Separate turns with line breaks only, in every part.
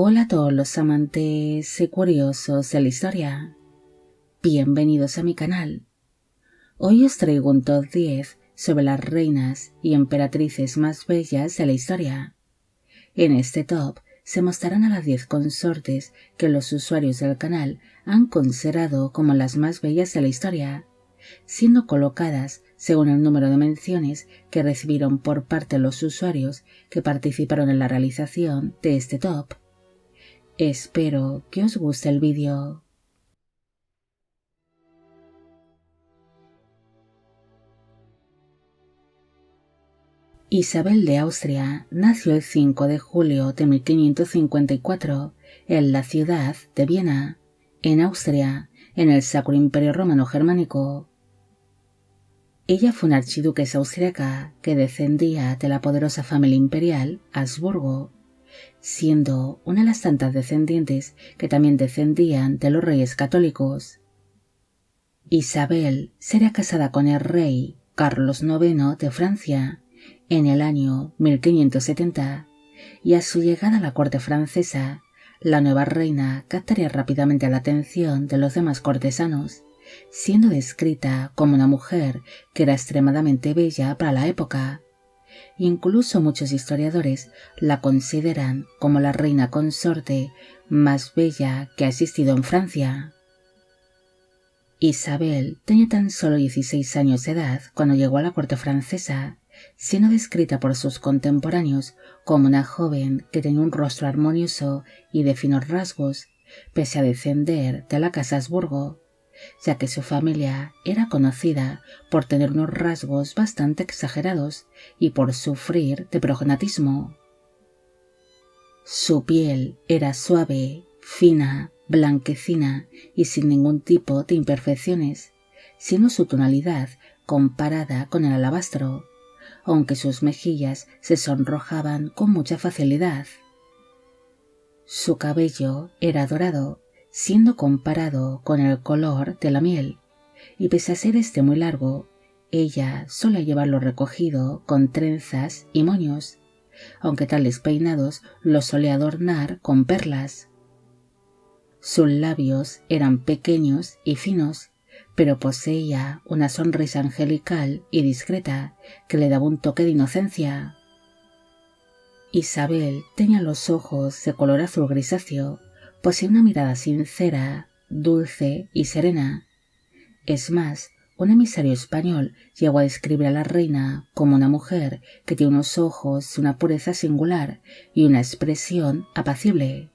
Hola a todos los amantes y curiosos de la historia. Bienvenidos a mi canal. Hoy os traigo un top 10 sobre las reinas y emperatrices más bellas de la historia. En este top se mostrarán a las 10 consortes que los usuarios del canal han considerado como las más bellas de la historia, siendo colocadas según el número de menciones que recibieron por parte de los usuarios que participaron en la realización de este top. Espero que os guste el vídeo. Isabel de Austria nació el 5 de julio de 1554 en la ciudad de Viena, en Austria, en el Sacro Imperio Romano Germánico. Ella fue una archiduquesa austriaca que descendía de la poderosa familia imperial Habsburgo, siendo una de las tantas descendientes que también descendían de los reyes católicos. Isabel sería casada con el rey Carlos IX de Francia en el año 1570, y a su llegada a la corte francesa, la nueva reina captaría rápidamente la atención de los demás cortesanos, siendo descrita como una mujer que era extremadamente bella para la época. Incluso muchos historiadores la consideran como la reina consorte más bella que ha existido en Francia. Isabel tenía tan solo 16 años de edad cuando llegó a la corte francesa, siendo descrita por sus contemporáneos como una joven que tenía un rostro armonioso y de finos rasgos, pese a descender de la casa Habsburgo, ya que su familia era conocida por tener unos rasgos bastante exagerados y por sufrir de prognatismo. Su piel era suave, fina, blanquecina y sin ningún tipo de imperfecciones, siendo su tonalidad comparada con el alabastro, aunque sus mejillas se sonrojaban con mucha facilidad. Su cabello era dorado, siendo comparado con el color de la miel, y pese a ser muy largo, ella solía llevarlo recogido con trenzas y moños, aunque tales peinados los solía adornar con perlas. Sus labios eran pequeños y finos, pero poseía una sonrisa angelical y discreta que le daba un toque de inocencia. Isabel tenía los ojos de color azul grisáceo, poseía una mirada sincera, dulce y serena. Es más, un emisario español llegó a describir a la reina como una mujer que tiene unos ojos de una pureza singular y una expresión apacible.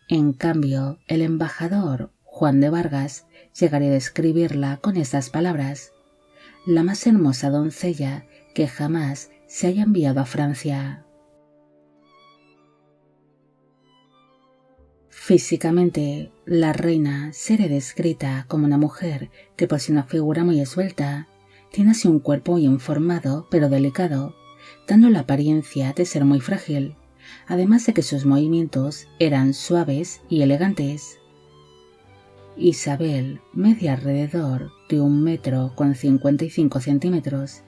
En cambio, el embajador Juan de Vargas llegaría a describirla con estas palabras: la más hermosa doncella que jamás se haya enviado a Francia. Físicamente, la reina sería descrita como una mujer que posee una figura muy esbelta, tiene así un cuerpo bien formado pero delicado, dando la apariencia de ser muy frágil, además de que sus movimientos eran suaves y elegantes. Isabel medía alrededor de 1,55 metros,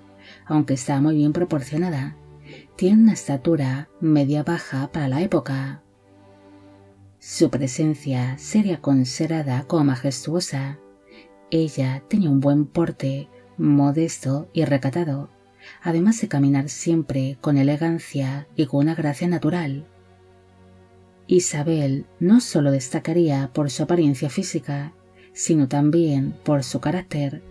aunque está muy bien proporcionada. Tiene una estatura media-baja para la época. Su presencia sería considerada como majestuosa. Ella tenía un buen porte, modesto y recatado, además de caminar siempre con elegancia y con una gracia natural. Isabel no solo destacaría por su apariencia física, sino también por su carácter.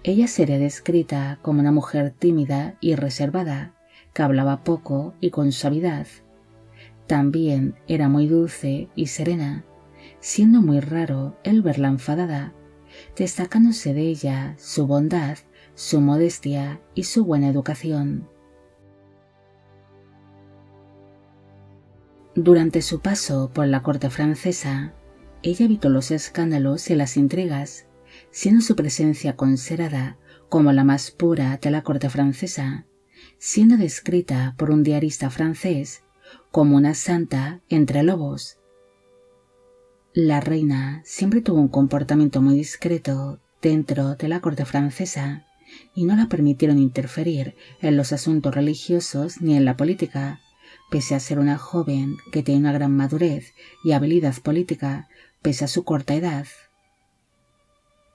Ella sería descrita como una mujer tímida y reservada, que hablaba poco y con suavidad. También era muy dulce y serena, siendo muy raro el verla enfadada, destacándose de ella su bondad, su modestia y su buena educación. Durante su paso por la corte francesa, ella evitó los escándalos y las intrigas, siendo su presencia considerada como la más pura de la corte francesa, siendo descrita por un diarista francés como una santa entre lobos. La reina siempre tuvo un comportamiento muy discreto dentro de la corte francesa y no la permitieron interferir en los asuntos religiosos ni en la política, pese a ser una joven que tiene una gran madurez y habilidad política, pese a su corta edad.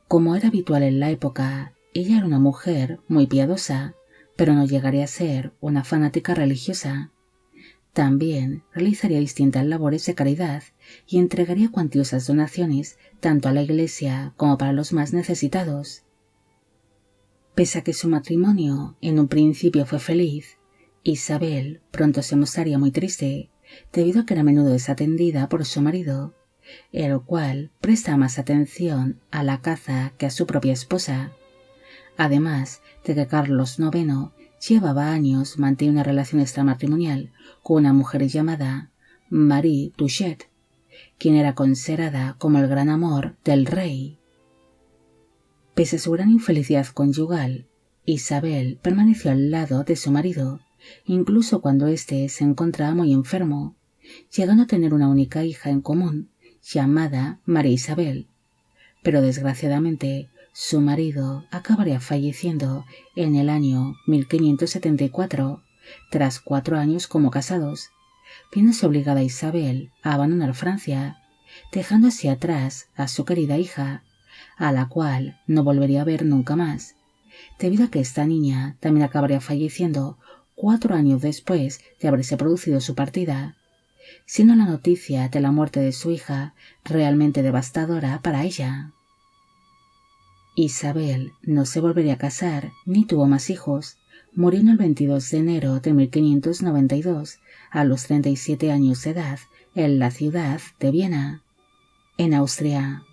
Como era habitual en la época, ella era una mujer muy piadosa, pero no llegaría a ser una fanática religiosa. También realizaría distintas labores de caridad y entregaría cuantiosas donaciones tanto a la Iglesia como para los más necesitados. Pese a que su matrimonio en un principio fue feliz, Isabel pronto se mostraría muy triste, debido a que era a menudo desatendida por su marido, el cual presta más atención a la caza que a su propia esposa. Además de que Carlos IX llevaba años manteniendo una relación extramatrimonial con una mujer llamada Marie Touchet, quien era considerada como el gran amor del rey. Pese a su gran infelicidad conyugal, Isabel permaneció al lado de su marido, incluso cuando éste se encontraba muy enfermo, llegando a tener una única hija en común, llamada María Isabel. Pero desgraciadamente, su marido acabaría falleciendo en el año 1574, tras 4 años como casados, viéndose obligada Isabel a abandonar Francia, dejando así atrás a su querida hija, a la cual no volvería a ver nunca más, debido a que esta niña también acabaría falleciendo 4 años después de haberse producido su partida, siendo la noticia de la muerte de su hija realmente devastadora para ella. Isabel no se volvería a casar ni tuvo más hijos, muriendo el 22 de enero de 1592 a los 37 años de edad en la ciudad de Viena, en Austria.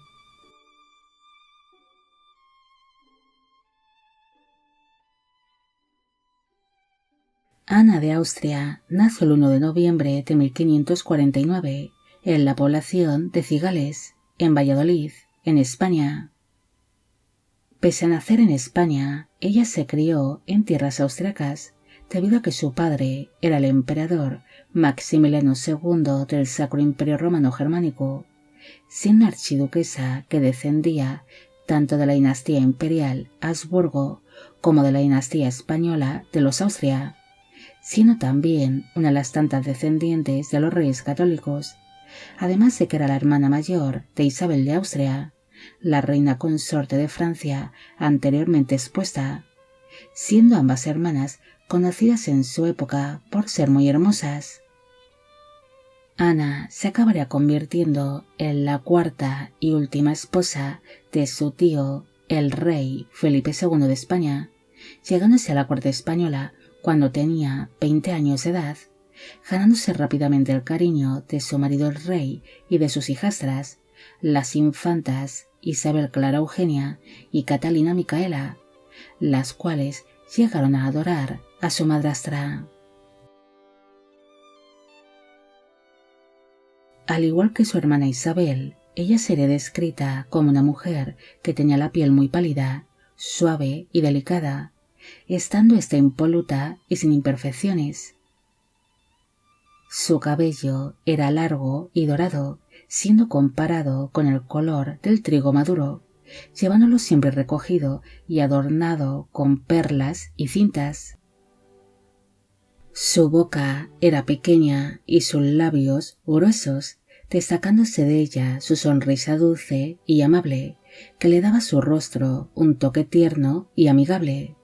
Ana de Austria nació el 1 de noviembre de 1549 en la población de Cigales, en Valladolid, en España. Pese a nacer en España, ella se crió en tierras austriacas, debido a que su padre era el emperador Maximiliano II del Sacro Imperio Romano Germánico, siendo archiduquesa que descendía tanto de la dinastía imperial Habsburgo como de la dinastía española de los Austria, siendo también una de las tantas descendientes de los reyes católicos, además de que era la hermana mayor de Isabel de Austria, la reina consorte de Francia anteriormente expuesta, siendo ambas hermanas conocidas en su época por ser muy hermosas. Ana se acabaría convirtiendo en la cuarta y última esposa de su tío, el rey Felipe II de España, llegándose a la corte española cuando tenía 20 años de edad, ganándose rápidamente el cariño de su marido el rey y de sus hijastras, las infantas Isabel Clara Eugenia y Catalina Micaela, las cuales llegaron a adorar a su madrastra. Al igual que su hermana Isabel, ella sería descrita como una mujer que tenía la piel muy pálida, suave y delicada, estando esta impoluta y sin imperfecciones. Su cabello era largo y dorado, siendo comparado con el color del trigo maduro, llevándolo siempre recogido y adornado con perlas y cintas. Su boca era pequeña y sus labios gruesos, destacándose de ella su sonrisa dulce y amable, que le daba a su rostro un toque tierno y amigable.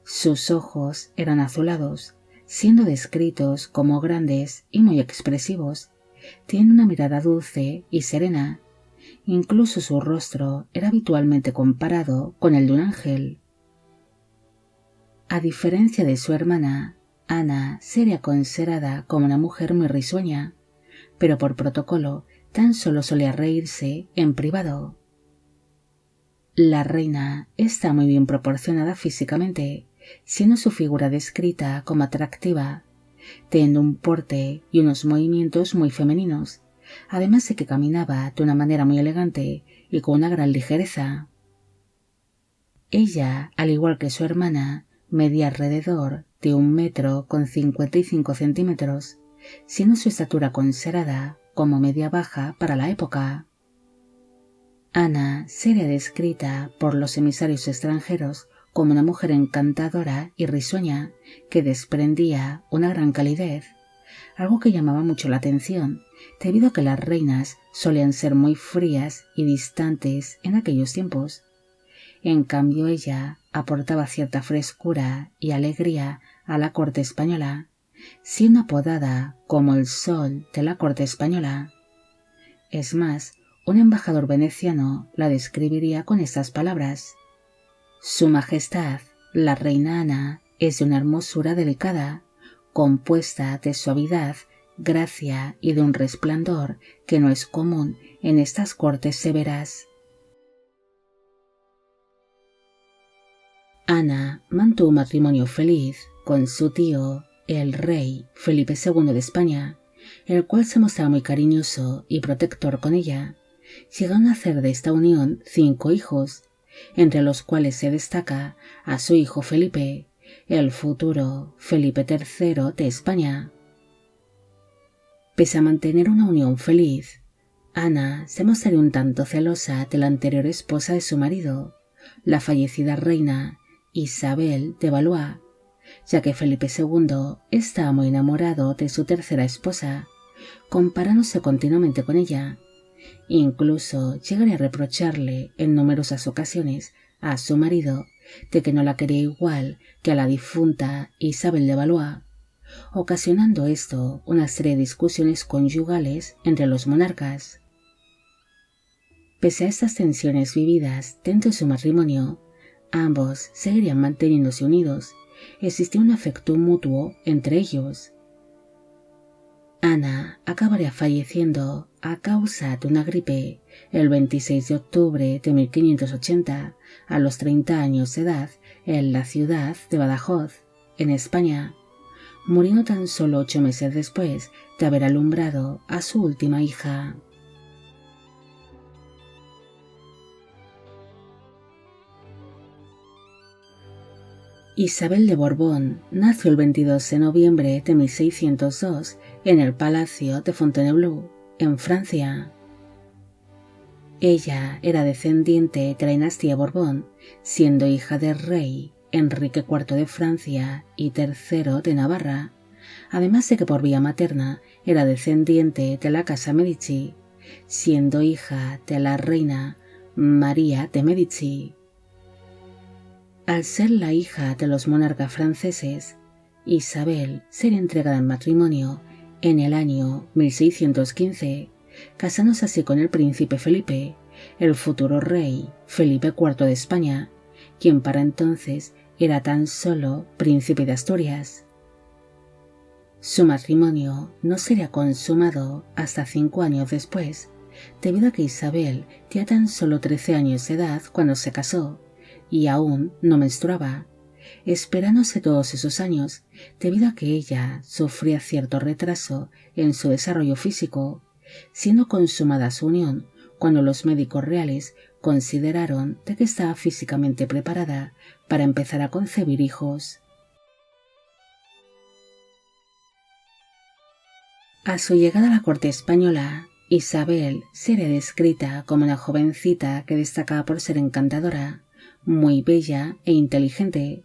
Sus ojos eran azulados, siendo descritos como grandes y muy expresivos. Tiene una mirada dulce y serena. Incluso su rostro era habitualmente comparado con el de un ángel. A diferencia de su hermana, Ana sería considerada como una mujer muy risueña, pero por protocolo tan solo solía reírse en privado. La reina está muy bien proporcionada físicamente, siendo su figura descrita como atractiva, teniendo un porte y unos movimientos muy femeninos, además de que caminaba de una manera muy elegante y con una gran ligereza. Ella, al igual que su hermana, medía alrededor de 1,55 m, siendo su estatura considerada como media baja para la época. Ana sería descrita por los emisarios extranjeros como una mujer encantadora y risueña que desprendía una gran calidez, algo que llamaba mucho la atención, debido a que las reinas solían ser muy frías y distantes en aquellos tiempos. En cambio, ella aportaba cierta frescura y alegría a la corte española, siendo apodada como el sol de la corte española. Es más, un embajador veneciano la describiría con estas palabras: Su Majestad, la reina Ana, es de una hermosura delicada, compuesta de suavidad, gracia y de un resplandor que no es común en estas cortes severas. Ana mantuvo un matrimonio feliz con su tío, el rey Felipe II de España, el cual se mostraba muy cariñoso y protector con ella. Llegaron a hacer de esta unión 5 hijos, entre los cuales se destaca a su hijo Felipe, el futuro Felipe III de España. Pese a mantener una unión feliz, Ana se mostraría un tanto celosa de la anterior esposa de su marido, la fallecida reina Isabel de Valois, ya que Felipe II estaba muy enamorado de su tercera esposa, comparándose continuamente con ella. Incluso llegaría a reprocharle en numerosas ocasiones a su marido de que no la quería igual que a la difunta Isabel de Valois, ocasionando esto una serie de discusiones conyugales entre los monarcas. Pese a estas tensiones vividas dentro de su matrimonio, ambos seguirían manteniéndose unidos. Existía un afecto mutuo entre ellos. Ana acabaría falleciendo a causa de una gripe el 26 de octubre de 1580 a los 30 años de edad en la ciudad de Badajoz, en España, muriendo tan solo 8 meses después de haber alumbrado a su última hija. Isabel de Borbón nació el 22 de noviembre de 1602 en el Palacio de Fontainebleau, en Francia. Ella era descendiente de la dinastía Borbón, siendo hija del rey Enrique IV de Francia y III de Navarra, además de que por vía materna era descendiente de la casa Medici, siendo hija de la reina María de Medici. Al ser la hija de los monarcas franceses, Isabel sería entregada en matrimonio en el año 1615, casándose así con el príncipe Felipe, el futuro rey Felipe IV de España, quien para entonces era tan solo príncipe de Asturias. Su matrimonio no sería consumado hasta 5 años después, debido a que Isabel tenía tan solo 13 años de edad cuando se casó, y aún no menstruaba, esperándose todos esos años debido a que ella sufría cierto retraso en su desarrollo físico, siendo consumada su unión cuando los médicos reales consideraron de que estaba físicamente preparada para empezar a concebir hijos. A su llegada a la corte española, Isabel sería descrita como una jovencita que destacaba por ser encantadora, muy bella e inteligente,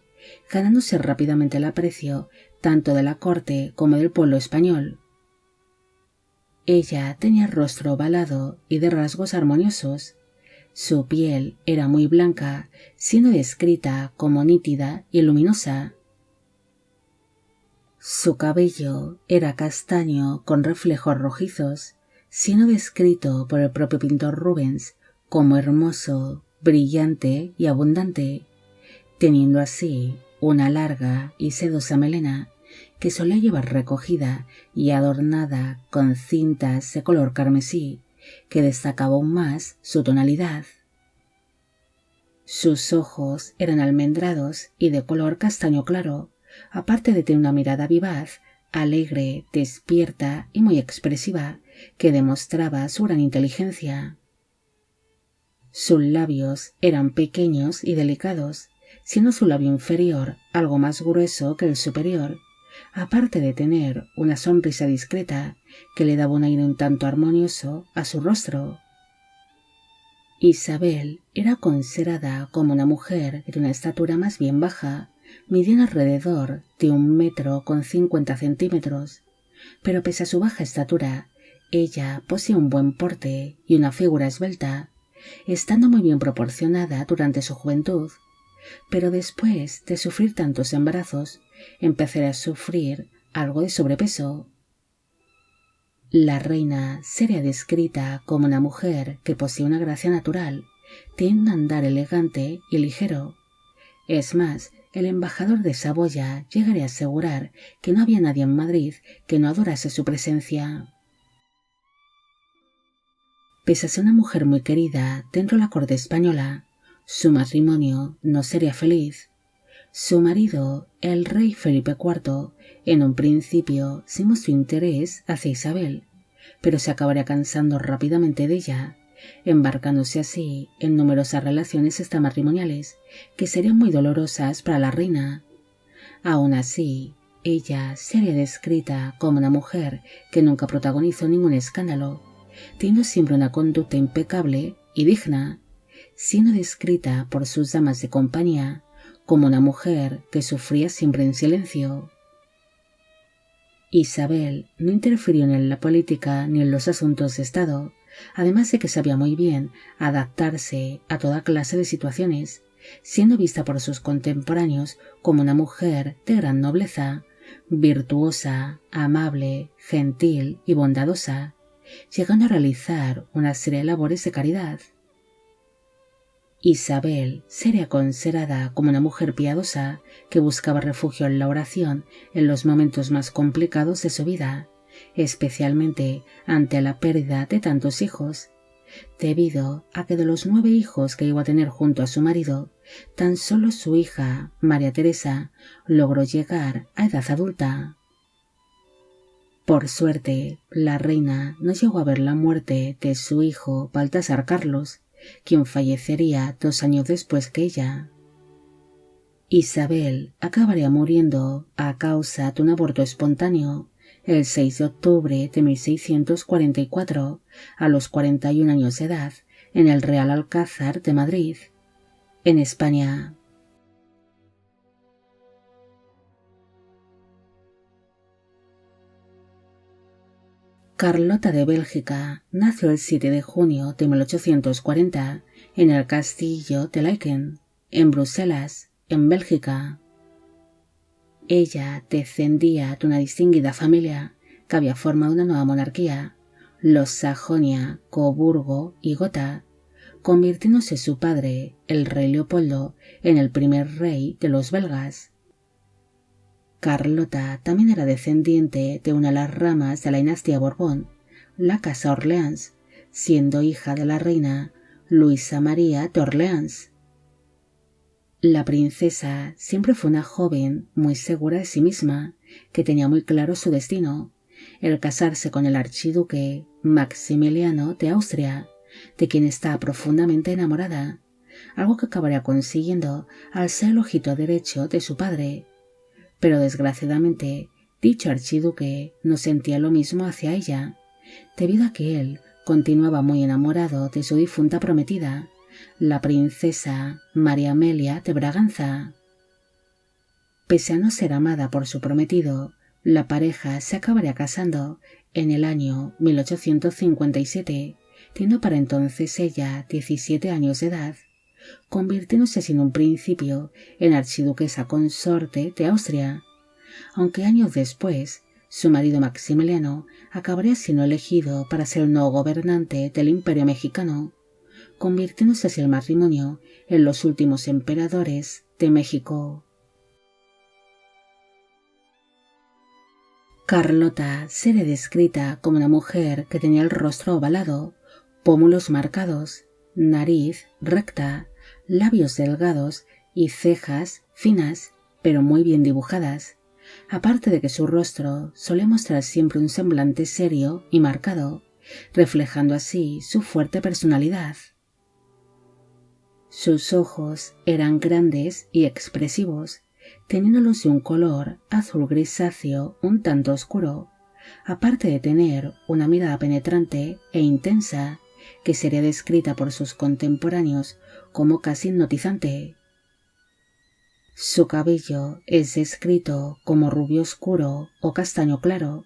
ganándose rápidamente el aprecio tanto de la corte como del pueblo español. Ella tenía rostro ovalado y de rasgos armoniosos. Su piel era muy blanca, siendo descrita como nítida y luminosa. Su cabello era castaño con reflejos rojizos, siendo descrito por el propio pintor Rubens como hermoso, brillante y abundante, teniendo así una larga y sedosa melena que solía llevar recogida y adornada con cintas de color carmesí que destacaba aún más su tonalidad. Sus ojos eran almendrados y de color castaño claro, aparte de tener una mirada vivaz, alegre, despierta y muy expresiva que demostraba su gran inteligencia. Sus labios eran pequeños y delicados, siendo su labio inferior algo más grueso que el superior, aparte de tener una sonrisa discreta que le daba un aire un tanto armonioso a su rostro. Isabel era considerada como una mujer de una estatura más bien baja, midían alrededor de 1,50 m, pero pese a su baja estatura, ella posee un buen porte y una figura esbelta, estando muy bien proporcionada durante su juventud, pero después de sufrir tantos embarazos, empezará a sufrir algo de sobrepeso. La reina sería descrita como una mujer que posee una gracia natural, tiene un andar elegante y ligero. Es más, el embajador de Saboya llegaría a asegurar que no había nadie en Madrid que no adorase su presencia. Pese a ser una mujer muy querida dentro de la corte española, su matrimonio no sería feliz. Su marido, el rey Felipe IV, en un principio sí mostró interés hacia Isabel, pero se acabaría cansando rápidamente de ella, embarcándose así en numerosas relaciones extramatrimoniales que serían muy dolorosas para la reina. Aún así, ella sería descrita como una mujer que nunca protagonizó ningún escándalo, teniendo siempre una conducta impecable y digna, siendo descrita por sus damas de compañía como una mujer que sufría siempre en silencio. Isabel no interfirió ni en la política ni en los asuntos de Estado, además de que sabía muy bien adaptarse a toda clase de situaciones, siendo vista por sus contemporáneos como una mujer de gran nobleza, virtuosa, amable, gentil y bondadosa, llegando a realizar una serie de labores de caridad. Isabel sería considerada como una mujer piadosa que buscaba refugio en la oración en los momentos más complicados de su vida, especialmente ante la pérdida de tantos hijos, debido a que de los 9 hijos que llegó a tener junto a su marido, tan solo su hija, María Teresa, logró llegar a edad adulta. Por suerte, la reina no llegó a ver la muerte de su hijo Baltasar Carlos, quien fallecería 2 años después que ella. Isabel acabaría muriendo a causa de un aborto espontáneo el 6 de octubre de 1644, a los 41 años de edad, en el Real Alcázar de Madrid, en España. Carlota de Bélgica nació el 7 de junio de 1840 en el castillo de Laeken, en Bruselas, en Bélgica. Ella descendía de una distinguida familia que había formado una nueva monarquía, los Sajonia, Coburgo y Gotha, convirtiéndose su padre, el rey Leopoldo, en el primer rey de los belgas. Carlota también era descendiente de una de las ramas de la dinastía Borbón, la Casa Orleans, siendo hija de la reina Luisa María de Orleans. La princesa siempre fue una joven muy segura de sí misma, que tenía muy claro su destino, el casarse con el archiduque Maximiliano de Austria, de quien estaba profundamente enamorada, algo que acabaría consiguiendo al ser el ojito derecho de su padre. Pero desgraciadamente, dicho archiduque no sentía lo mismo hacia ella, debido a que él continuaba muy enamorado de su difunta prometida, la princesa María Amelia de Braganza. Pese a no ser amada por su prometido, la pareja se acabaría casando en el año 1857, teniendo para entonces ella 17 años de edad, convirtiéndose sin un principio en archiduquesa consorte de Austria, aunque años después su marido Maximiliano acabaría siendo elegido para ser el nuevo gobernante del Imperio Mexicano, convirtiéndose así el matrimonio en los últimos emperadores de México. Carlota sería descrita como una mujer que tenía el rostro ovalado, pómulos marcados, nariz recta, labios delgados y cejas finas pero muy bien dibujadas, aparte de que su rostro solía mostrar siempre un semblante serio y marcado, reflejando así su fuerte personalidad. Sus ojos eran grandes y expresivos, teniéndolos de un color azul grisáceo un tanto oscuro, aparte de tener una mirada penetrante e intensa que sería descrita por sus contemporáneos como casi hipnotizante. Su cabello es descrito como rubio oscuro o castaño claro,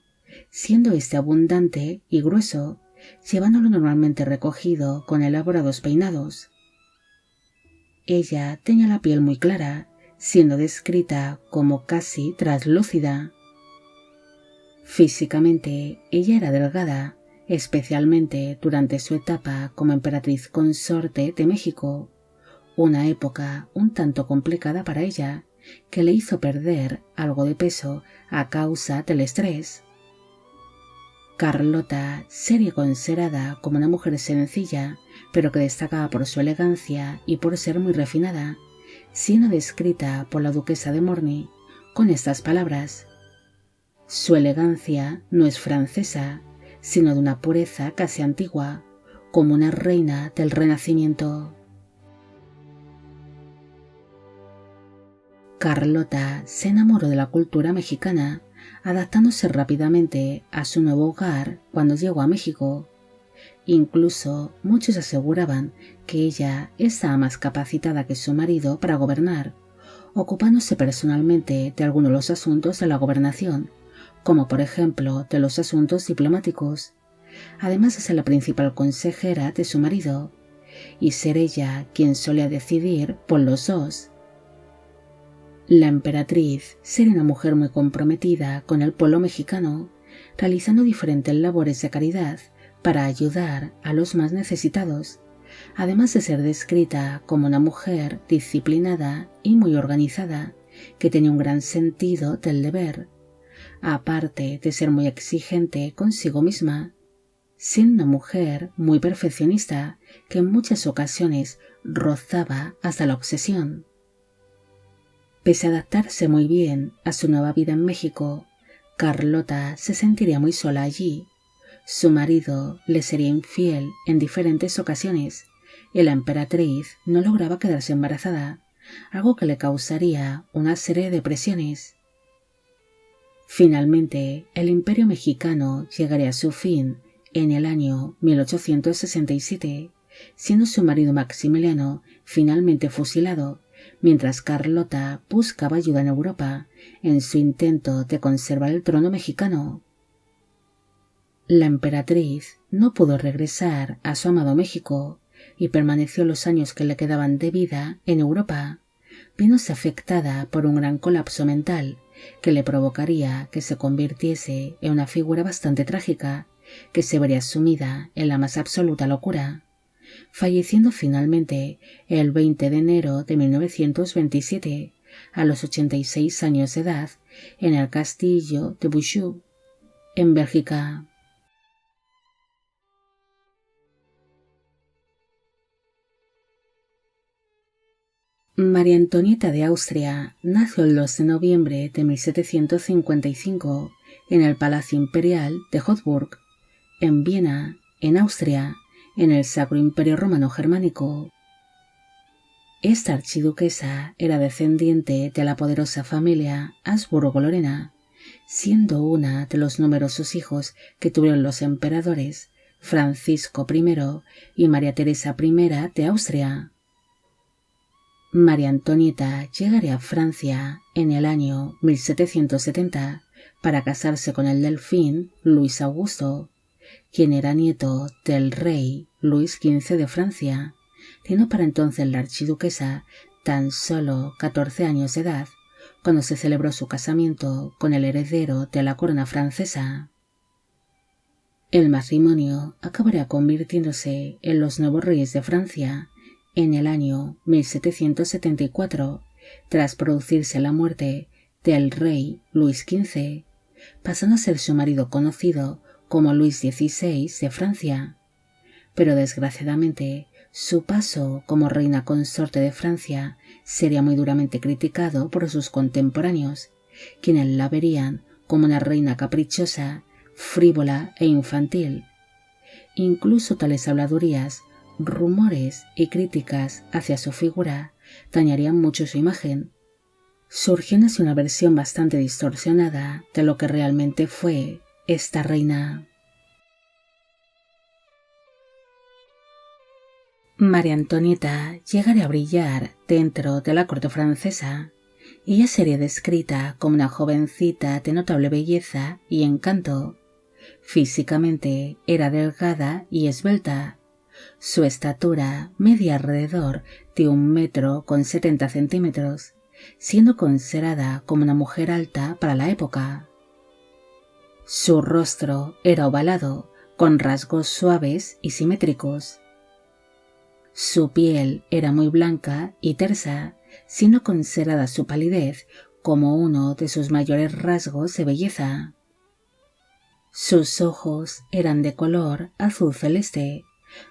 siendo este abundante y grueso, llevándolo normalmente recogido con elaborados peinados. Ella tenía la piel muy clara, siendo descrita como casi translúcida. Físicamente, ella era delgada, especialmente durante su etapa como emperatriz consorte de México, una época un tanto complicada para ella, que le hizo perder algo de peso a causa del estrés. Carlota sería considerada como una mujer sencilla, pero que destacaba por su elegancia y por ser muy refinada, siendo descrita por la duquesa de Morny con estas palabras: «Su elegancia no es francesa, sino de una pureza casi antigua, como una reina del Renacimiento». Carlota se enamoró de la cultura mexicana, adaptándose rápidamente a su nuevo hogar cuando llegó a México. Incluso muchos aseguraban que ella estaba más capacitada que su marido para gobernar, ocupándose personalmente de algunos de los asuntos de la gobernación, como por ejemplo de los asuntos diplomáticos, además de ser la principal consejera de su marido, y ser ella quien solía decidir por los dos. La emperatriz sería una mujer muy comprometida con el pueblo mexicano, realizando diferentes labores de caridad para ayudar a los más necesitados, además de ser descrita como una mujer disciplinada y muy organizada, que tenía un gran sentido del deber, aparte de ser muy exigente consigo misma, siendo una mujer muy perfeccionista que en muchas ocasiones rozaba hasta la obsesión. Pese a adaptarse muy bien a su nueva vida en México, Carlota se sentiría muy sola allí. Su marido le sería infiel en diferentes ocasiones y la emperatriz no lograba quedarse embarazada, algo que le causaría una serie de depresiones. Finalmente, el Imperio mexicano llegaría a su fin en el año 1867, siendo su marido Maximiliano finalmente fusilado, mientras Carlota buscaba ayuda en Europa en su intento de conservar el trono mexicano. La emperatriz no pudo regresar a su amado México y permaneció los años que le quedaban de vida en Europa, viéndose afectada por un gran colapso mental que le provocaría que se convirtiese en una figura bastante trágica, que se vería sumida en la más absoluta locura, falleciendo finalmente el 20 de enero de 1927, a los 86 años de edad, en el castillo de Bouchoux, en Bélgica. María Antonieta de Austria nació el 2 de noviembre de 1755 en el Palacio Imperial de Hofburg, en Viena, en Austria, en el Sacro Imperio Romano Germánico. Esta archiduquesa era descendiente de la poderosa familia Habsburgo-Lorena, siendo una de los numerosos hijos que tuvieron los emperadores Francisco I y María Teresa I de Austria. María Antonieta llegaría a Francia en el año 1770 para casarse con el delfín Luis Augusto, quien era nieto del rey Luis XV de Francia, siendo para entonces la archiduquesa tan solo 14 años de edad, cuando se celebró su casamiento con el heredero de la corona francesa. El matrimonio acabaría convirtiéndose en los nuevos reyes de Francia en el año 1774, tras producirse la muerte del rey Luis XV, pasando a ser su marido conocido como Luis XVI de Francia. Pero desgraciadamente, su paso como reina consorte de Francia sería muy duramente criticado por sus contemporáneos, quienes la verían como una reina caprichosa, frívola e infantil. Incluso tales habladurías, rumores y críticas hacia su figura dañarían mucho su imagen, surgiendo así una versión bastante distorsionada de lo que realmente fue esta reina. María Antonieta llegaría a brillar dentro de la corte francesa. Ella sería descrita como una jovencita de notable belleza y encanto. Físicamente era delgada y esbelta. Su estatura medía alrededor de 1,70 m, siendo considerada como una mujer alta para la época. Su rostro era ovalado, con rasgos suaves y simétricos. Su piel era muy blanca y tersa, siendo considerada su palidez como uno de sus mayores rasgos de belleza. Sus ojos eran de color azul celeste,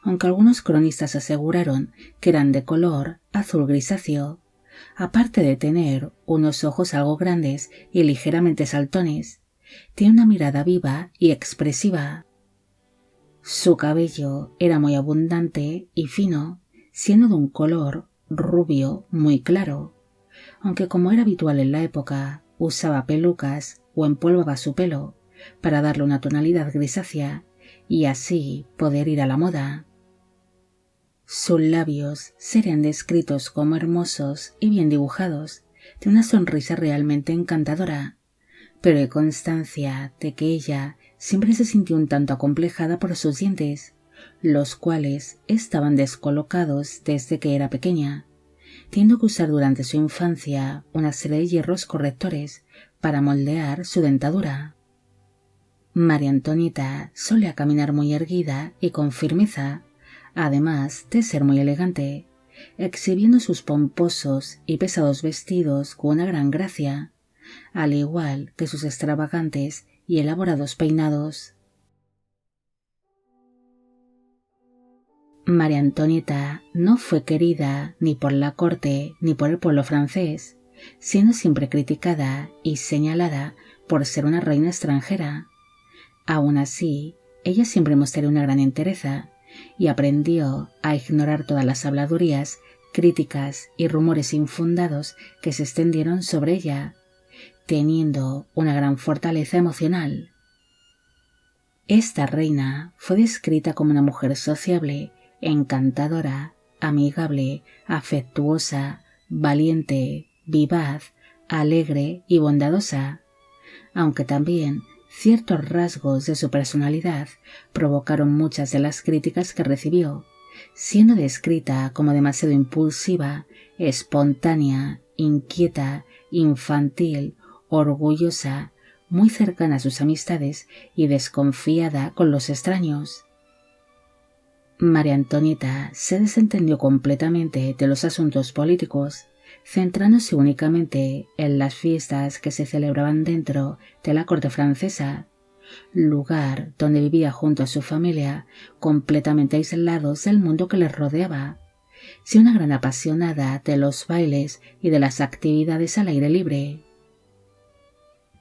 aunque algunos cronistas aseguraron que eran de color azul grisáceo, aparte de tener unos ojos algo grandes y ligeramente saltones. Tiene una mirada viva y expresiva. Su cabello era muy abundante y fino, siendo de un color rubio muy claro, aunque como era habitual en la época, usaba pelucas o empolvaba su pelo para darle una tonalidad grisácea y así poder ir a la moda. Sus labios serían descritos como hermosos y bien dibujados, de una sonrisa realmente encantadora, pero hay constancia de que ella siempre se sintió un tanto acomplejada por sus dientes, los cuales estaban descolocados desde que era pequeña, teniendo que usar durante su infancia una serie de hierros correctores para moldear su dentadura. María Antonieta solía caminar muy erguida y con firmeza, además de ser muy elegante, exhibiendo sus pomposos y pesados vestidos con una gran gracia, al igual que sus extravagantes y elaborados peinados. María Antonieta no fue querida ni por la corte ni por el pueblo francés, siendo siempre criticada y señalada por ser una reina extranjera. Aún así, ella siempre mostró una gran entereza y aprendió a ignorar todas las habladurías, críticas y rumores infundados que se extendieron sobre ella, teniendo una gran fortaleza emocional. Esta reina fue descrita como una mujer sociable, encantadora, amigable, afectuosa, valiente, vivaz, alegre y bondadosa, aunque también ciertos rasgos de su personalidad provocaron muchas de las críticas que recibió, siendo descrita como demasiado impulsiva, espontánea, inquieta, infantil, orgullosa, muy cercana a sus amistades y desconfiada con los extraños. María Antonieta se desentendió completamente de los asuntos políticos, centrándose únicamente en las fiestas que se celebraban dentro de la corte francesa, lugar donde vivía junto a su familia, completamente aislados del mundo que les rodeaba, siendo una gran apasionada de los bailes y de las actividades al aire libre.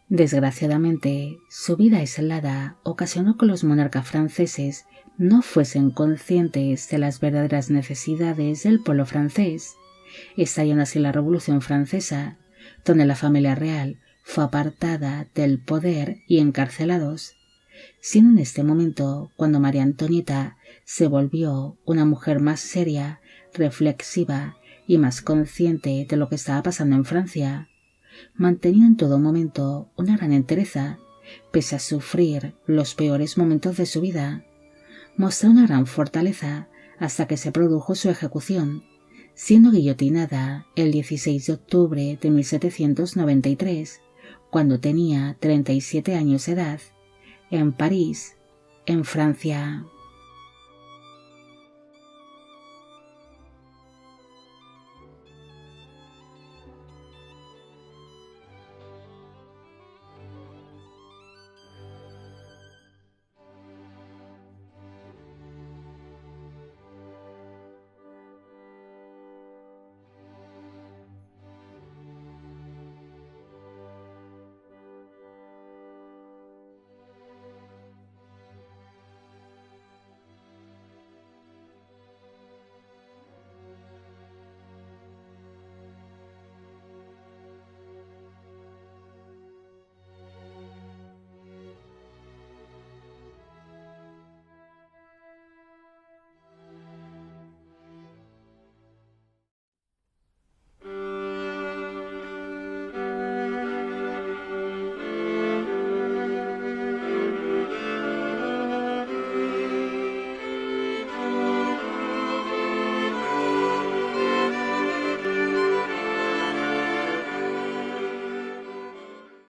Desgraciadamente, su vida aislada ocasionó que los monarcas franceses no fuesen conscientes de las verdaderas necesidades del pueblo francés, estallando así la Revolución Francesa, donde la familia real fue apartada del poder y encarcelados, siendo en este momento cuando María Antonieta se volvió una mujer más seria, reflexiva y más consciente de lo que estaba pasando en Francia, manteniendo en todo momento una gran entereza, pese a sufrir los peores momentos de su vida. Mostró una gran fortaleza hasta que se produjo su ejecución, siendo guillotinada el 16 de octubre de 1793, cuando tenía 37 años de edad, en París, en Francia.